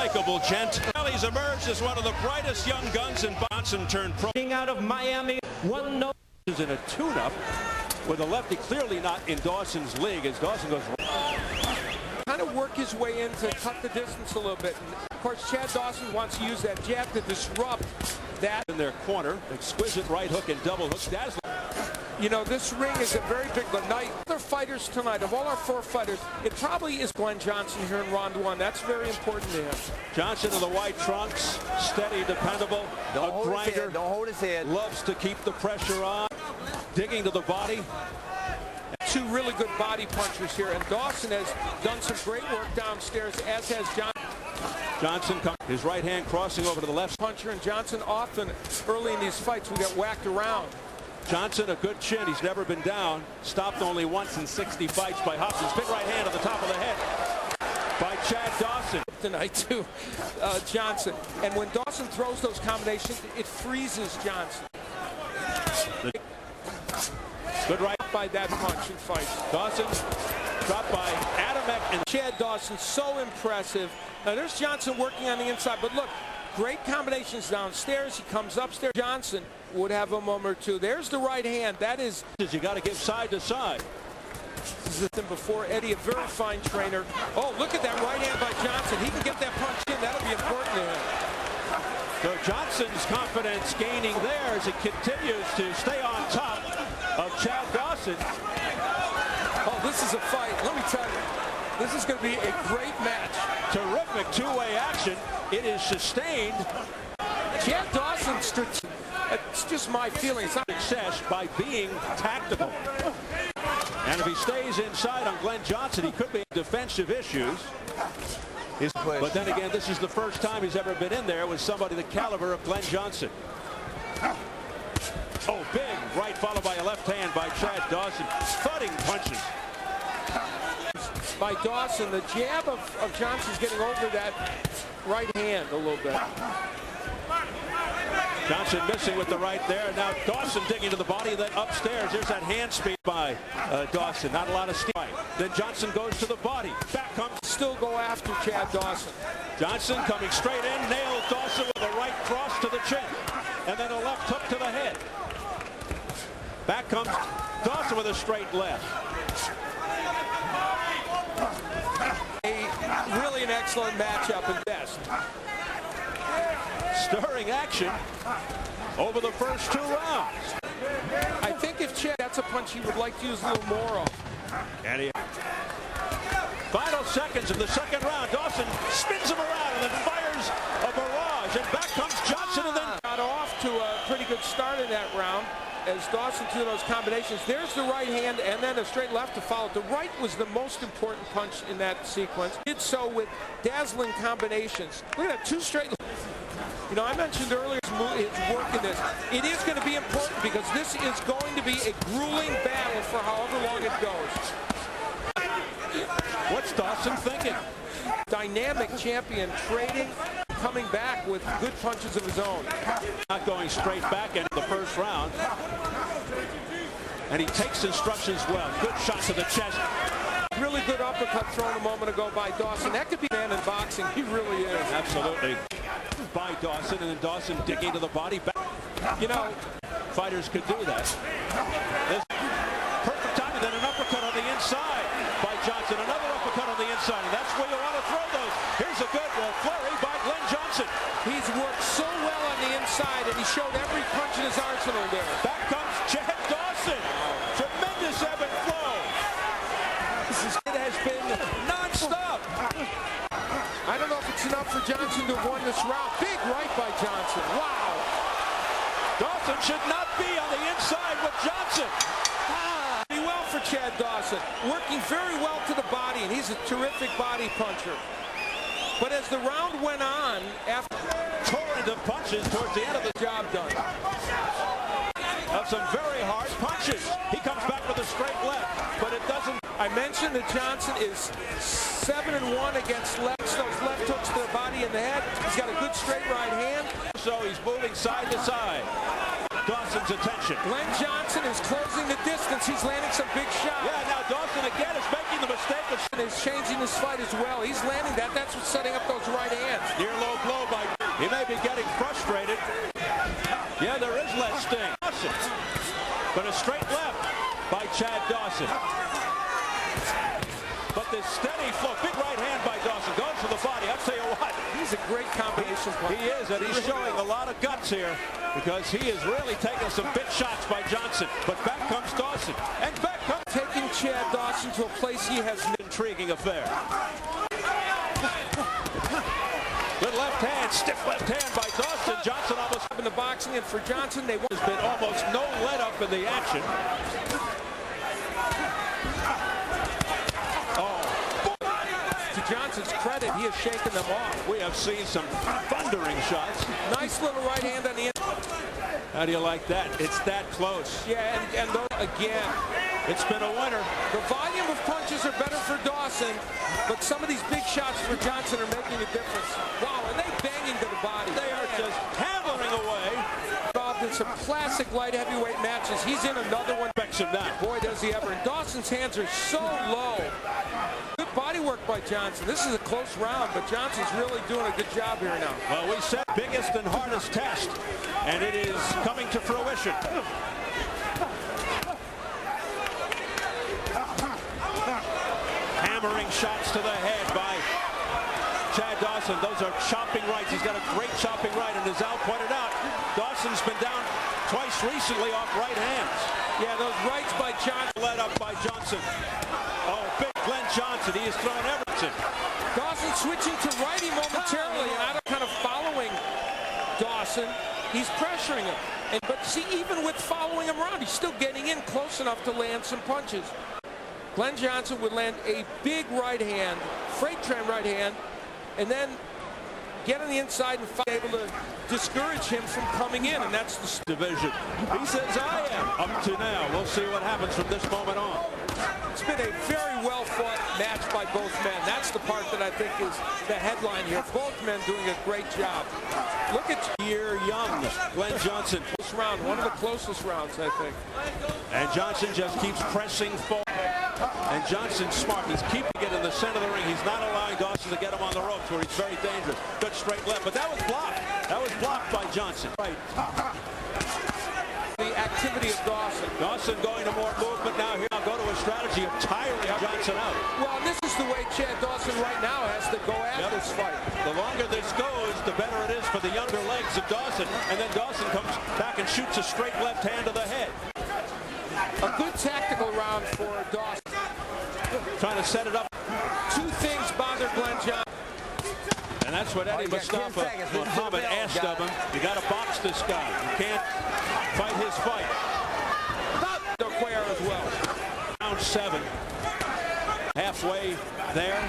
unlikable gent. He's emerged as one of the brightest young guns in Johnson turned pro. Out of Miami, 1-0. Is in a tune-up with a lefty clearly not in Dawson's league as Dawson goes. Kind of work his way in to cut the distance a little bit. And of course, Chad Dawson wants to use that jab to disrupt that. In their corner, exquisite right hook and double hook. Dazzling. You know, this ring is a very big night. Other fighters tonight, of all our 4 fighters, it probably is Glen Johnson here in round 1. That's very important to him. Johnson in the white trunks, steady, dependable, a grinder. Don't hold his head. Loves to keep the pressure on, digging to the body. 2 really good body punchers here, and Dawson has done some great work downstairs, as has Johnson, his right hand crossing over to the left. Puncher and Johnson often early in these fights we get whacked around. Johnson, a good chin. He's never been down. Stopped only once in 60 fights by Hopkins. Big right hand on the top of the head by Chad Dawson. Tonight too, Johnson. And when Dawson throws those combinations, it freezes Johnson. Good right by that punch and fight. Dawson dropped by Adamek and Chad Dawson, so impressive. Now there's Johnson working on the inside, but look, great combinations downstairs. He comes upstairs. Johnson would have a moment or 2. There's the right hand. That is. You got to give side to side. This is him before Eddie, a very fine trainer. Oh, look at that right hand by Johnson. He can get that punch in. That'll be important to him. So Johnson's confidence gaining there as he continues to stay on top of Chad Dawson. Oh, this is a fight. Let me tell you, this is going to be a great match. Terrific two-way action. It is sustained. Chad Dawson, it's just my feeling. It's not success by being tactical. And if he stays inside on Glen Johnson, he could be defensive issues. But then again, this is the first time he's ever been in there with somebody the caliber of Glen Johnson. Oh, big right followed by a left hand by Chad Dawson. Thudding punches. By Dawson, the jab of Johnson's getting over that right hand a little bit. Johnson missing with the right there. Now Dawson digging to the body, then upstairs. There's that hand speed by Dawson. Not a lot of steam. Then Johnson goes to the body. Back comes. Still go after Chad Dawson. Johnson coming straight in. Nails Dawson with a right cross to the chin. And then a left hook to the head. Back comes Dawson with a straight left. Really an excellent matchup at best. Stirring action over the first 2 rounds. I think if Chad, that's a punch he would like to use a little more of. And final seconds of the second round. Dawson spins him around and then fires a barrage. And back comes Johnson and then got off to a pretty good start in that round as Dawson threw those combinations. There's the right hand and then a straight left to follow. The right was the most important punch in that sequence. Did so with dazzling combinations. Look at that, 2 straight. You know, I mentioned earlier his work in this. It is going to be important because this is going to be a grueling battle for however long it goes. What's Dawson thinking? Dynamic champion, trading, coming back with good punches of his own. Not going straight back into the first round. And he takes instructions well. Good shot to the chest. Really good uppercut thrown a moment ago by Dawson. That could be man in boxing. He really is. Absolutely. By Dawson, and then Dawson digging to the body. Back. You know, fighters could do that. This perfect timing, then an uppercut on the inside by Johnson. Another uppercut on the inside, and that's where you want to throw those. Here's a good flurry by Glen Johnson. He's worked so well on the inside, and he showed every punch in his arsenal there. Back comes Chad Dawson. Tremendous ebb and flow. It has been non-stop. I don't know if it's enough for Johnson to have won this round. Big right by Johnson. Wow. Dawson should not be on the inside with Johnson. Well for Chad Dawson. Working very well to the body, and he's a terrific body puncher. But as the round went on, after torrent of punches towards the end of the job done. Of some very hard punches. He comes back with a straight left, but it doesn't. I mentioned that Johnson is 7-1 against lefts, those left hooks to the body and the head. He's got a good straight right hand. So he's moving side to side. Dawson's attention. Glen Johnson is closing the distance. He's landing some big shots. Yeah, now Dawson again is making the mistake of is changing this fight as well. He's landing that. That's what's setting up those right hands. that he's showing a lot of guts here because he is really taking some big shots by Johnson. But back comes Dawson, and back comes taking Chad Dawson to a place he has an intriguing affair. Good left hand, stiff left hand by Dawson. Johnson almost in the boxing, and for Johnson, there's been almost no let up in the action. Johnson's credit, he has shaken them off. We have seen some thundering shots. Nice little right hand on the end. How do you like that? It's that close. Yeah, and again, it's been a winner. The volume of punches are better for Dawson, but some of these big shots for Johnson are making a difference. Wow, and they banging to the body. They are just hammering away. In some classic light heavyweight matches. He's in another one. Of that. Boy, does he ever. And Dawson's hands are so low. Good body work by Johnson. This is a close round, but Johnson's really doing a good job here now. Well, we said biggest and hardest test, and it is coming to fruition. Hammering shots to the head by Chad Dawson. Those are chopping rights. He's got a great chopping right, and as Al pointed out, Dawson's been down twice recently off right hands. Yeah, those rights by Johnson. Led up by Johnson. Oh, big Glen Johnson. He has thrown everything. Dawson switching to righty momentarily, and out of kind of following Dawson, he's pressuring him. But see, even with following him around, he's still getting in close enough to land some punches. Glen Johnson would land a big right hand, freight train right hand, and then get on the inside and able to discourage him from coming in, and that's the division. He says, I am. Up to now. We'll see what happens from this moment on. It's been a very well-fought match by both men. That's the part that I think is the headline here. Both men doing a great job. Look at Year young Glen Johnson. This round, one of the closest rounds, I think. And Johnson just keeps pressing forward. And Johnson's smart. He's keeping it in the center of the ring. He's not allowing Dawson to get him on the ropes where he's very dangerous. Good straight left, but that was blocked. That was blocked by Johnson. Right. The activity of Dawson. Dawson going to more movement now. Here, I'll go to a strategy of tiring Johnson out. Well, this is the way Chad Dawson right now has to go at this fight. The longer this goes, the better it is for the younger legs of Dawson. And then Dawson comes back and shoots a straight left hand to the head. A good tactical round for Dawson. Trying to set it up. Two things bother Glen Johnson. And that's what Eddie Mustafa, Muhammad asked of him. You got to box this guy. You can't fight his fight. As well. Round 7. Halfway there.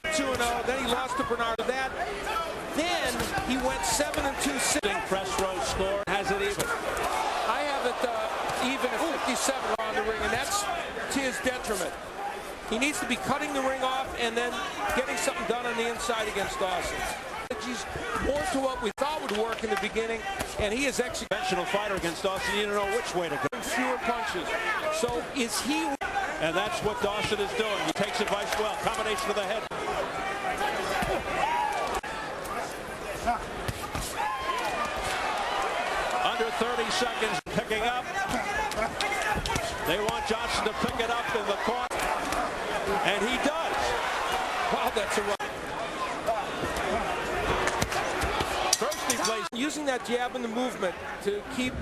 2-0. Then he lost to Bernard. Then he went 7-2. Sitting press row score. Has it even. I have it even at 57 around the ring, and that's to his detriment. He needs to be cutting the ring off and then getting something done on the inside against Dawson. He's more to what we thought would work in the beginning, and he is conventional fighter against Dawson. You don't know which way to go. Fewer punches. So is he? And that's what Dawson is doing. He takes advice well. Combination of the head. Under 30 seconds, picking up. They want Johnson to pick it up in the corner, and he does. Wow, that's a run. Using that jab in the movement to keep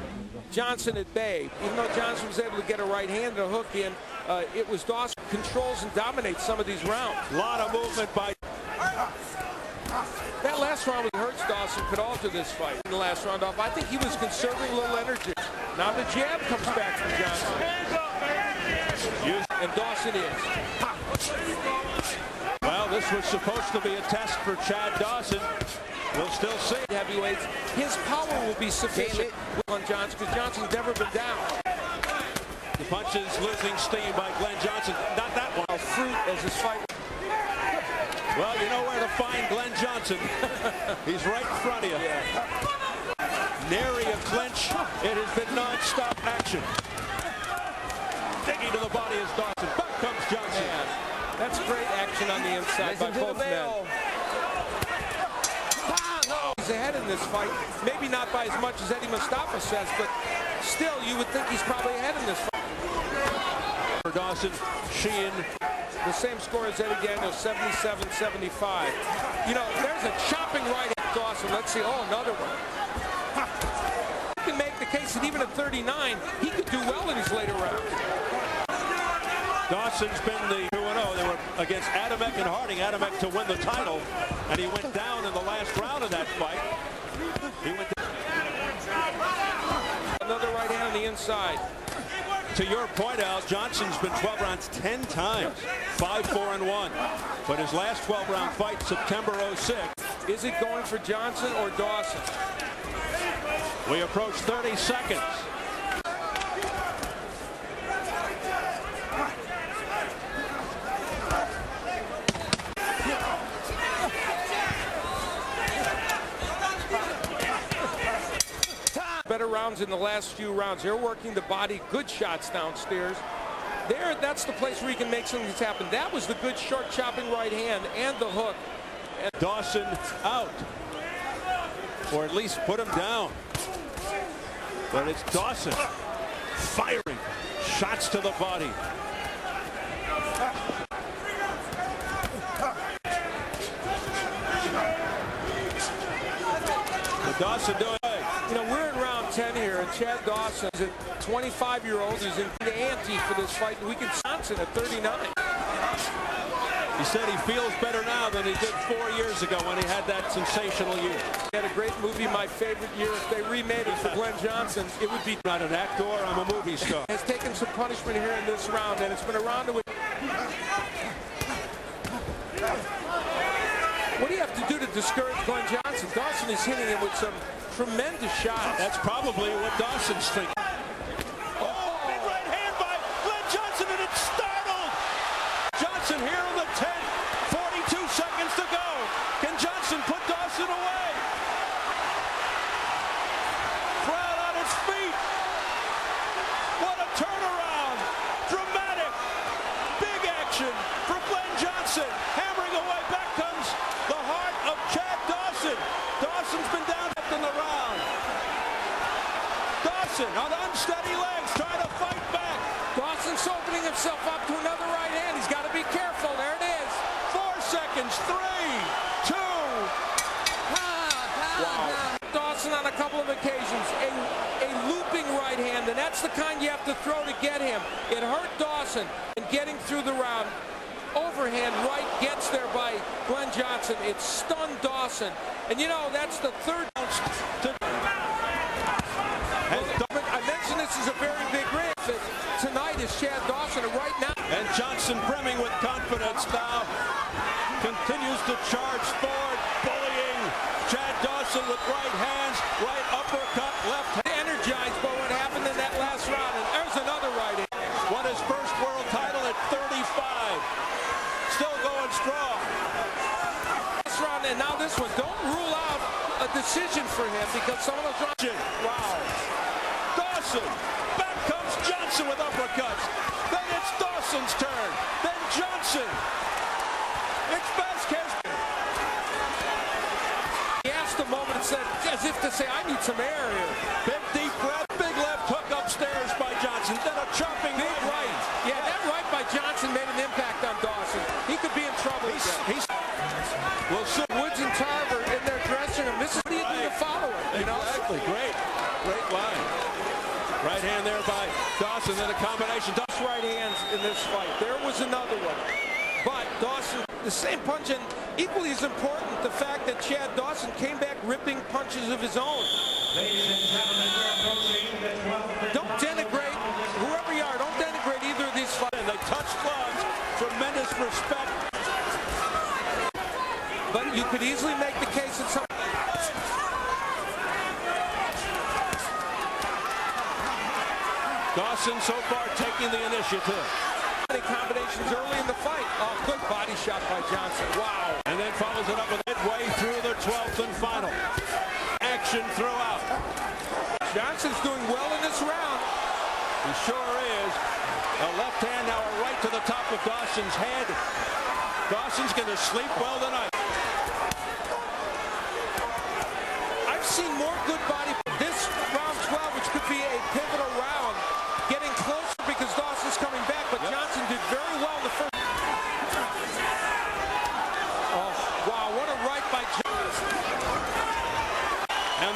Johnson at bay. Even though Johnson was able to get a right hand and a hook in, it was Dawson controls and dominates some of these rounds. A lot of movement by... That last round with Hurts Dawson could alter this fight. In the last round off, I think he was conserving a little energy. Now the jab comes back from Johnson. And Dawson is. Well, this was supposed to be a test for Chad Dawson. We'll still see. Heavyweights, his power will be sufficient on Johnson because Johnson's never been down. The punches losing steam by Glen Johnson. Not that one. Fruit as his fight. Well, you know where to find Glen Johnson. He's right in front of you. Yeah. Nary a clinch. It has been non-stop action. Digging to the body is Dawson. Back comes Johnson. Man, that's great action on the inside by both men. He's ahead in this fight. Maybe not by as much as Eddie Mustafa says, but still, you would think he's probably ahead in this fight. For Dawson, Sheehan the same score as Eddie Daniels, 77-75. You know, there's a chopping right at Dawson. Let's see. Oh, another one. You can make the case that even at 39, he could do well in his later rounds. Dawson's been the 2-0. They were against Adamek and Harding. Adamek to win the title, and he went down in the last round of that fight. He went down. Another right hand on the inside. To your point, Al, Johnson's been 12 rounds 10 times, 5-4-1. But his last 12-round fight, September 06. Is it going for Johnson or Dawson? We approach 30 seconds. Better rounds in the last few rounds. They're working the body, good shots downstairs. There, that's the place where you can make something happen. That was the good short chopping right hand and the hook. And Dawson out, or at least put him down. But it's Dawson firing shots to the body. But Dawson doing. You know, we're in round 10 here, and Chad Dawson is a 25-year-old who's in the ante for this fight, and we can Johnson at 39. He said he feels better now than he did 4 years ago when he had that sensational year. He had a great movie, My Favorite Year. If they remade it for Glen Johnson, it would be not an actor, I'm a movie star. Has taken some punishment here in this round, and it's been a round of it. What do you have to do to discourage Glen Johnson? Dawson is hitting him with some tremendous shots. That's probably what Dawson's thinking. Oh, big right hand by Glen Johnson, and it's startled. Johnson here in the 10th, 42 seconds to go. Can Johnson put Dawson away? Crowd on its feet. What a turnaround. Dramatic. Big action for Glen Johnson. Hammering away. Back comes the heart of Chad Dawson. Dawson's been down in the round. Dawson on unsteady legs trying to fight back. Dawson's opening himself up to another right hand. He's got to be careful. There it is. 4 seconds. 3, 2. Wow. Dawson on a couple of occasions. A looping right hand, and that's the kind you have to throw to get him. It hurt Dawson in getting through the round. Overhand right gets there by Glen Johnson. It stunned Dawson. And you know, that's the third. I mentioned this is a very big ring. Tonight is Chad Dawson, and right now. And Johnson brimming with confidence now. Continues to charge forward, bullying Chad Dawson with right hands, right uppercut, left hand. Energized by what happened in that last round. And there's another right hand. Won his first world title at 35. Still going strong. This round, and now this one. Don't rule out a decision for him because some of those rounds. Wow. Dawson. Back comes Johnson with uppercuts. Then it's Dawson's turn. Then Johnson. It's Vasquez. He asked a moment and said, as if to say, I need some air here. Big deep breath. Big left hook upstairs by Johnson. Then a chopping big right. Yeah, that right by Johnson made an impact on Dawson. He could be in trouble. We'll see. Woods and Tarver in their dressing room. This is what you do to follow it. You know? Exactly. Great line. Right hand there by Dawson. Then a combination. Right hands in this fight. There was another one. But Dawson, the same punch, and equally as important, the fact that Chad Dawson came back ripping punches of his own. Don't denigrate, whoever you are, don't denigrate either of these fights. And they touch gloves. Tremendous respect. But you could easily make the case that some. Dawson so far taking the initiative. Combinations early in the fight. Oh, good body shot by Johnson. Wow. And then follows it up with midway through the 12th and final. Action throughout. Johnson's doing well in this round. He sure is. A left hand, now a right to the top of Dawson's head. Dawson's going to sleep well tonight. I've seen more good body. This round 12, which could be a pivotal round, getting closer because Dawson's coming back, but Johnson did very well in the first.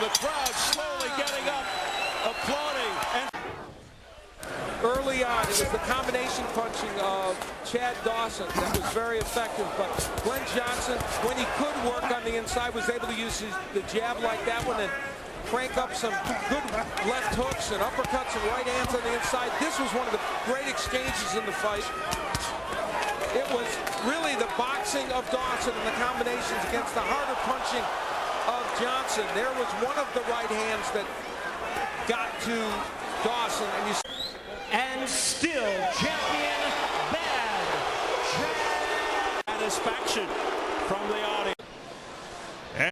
the crowd slowly getting up, applauding. And early on, it was the combination punching of Chad Dawson that was very effective, but Glen Johnson, when he could work on the inside, was able to use the jab like that one and crank up some good left hooks and uppercuts and right hands on the inside. This was one of the great exchanges in the fight. It was really the boxing of Dawson and the combinations against the harder punching of Johnson. There was one of the right hands that got to Dawson, And still champion, Bad Chad. satisfaction from the audience.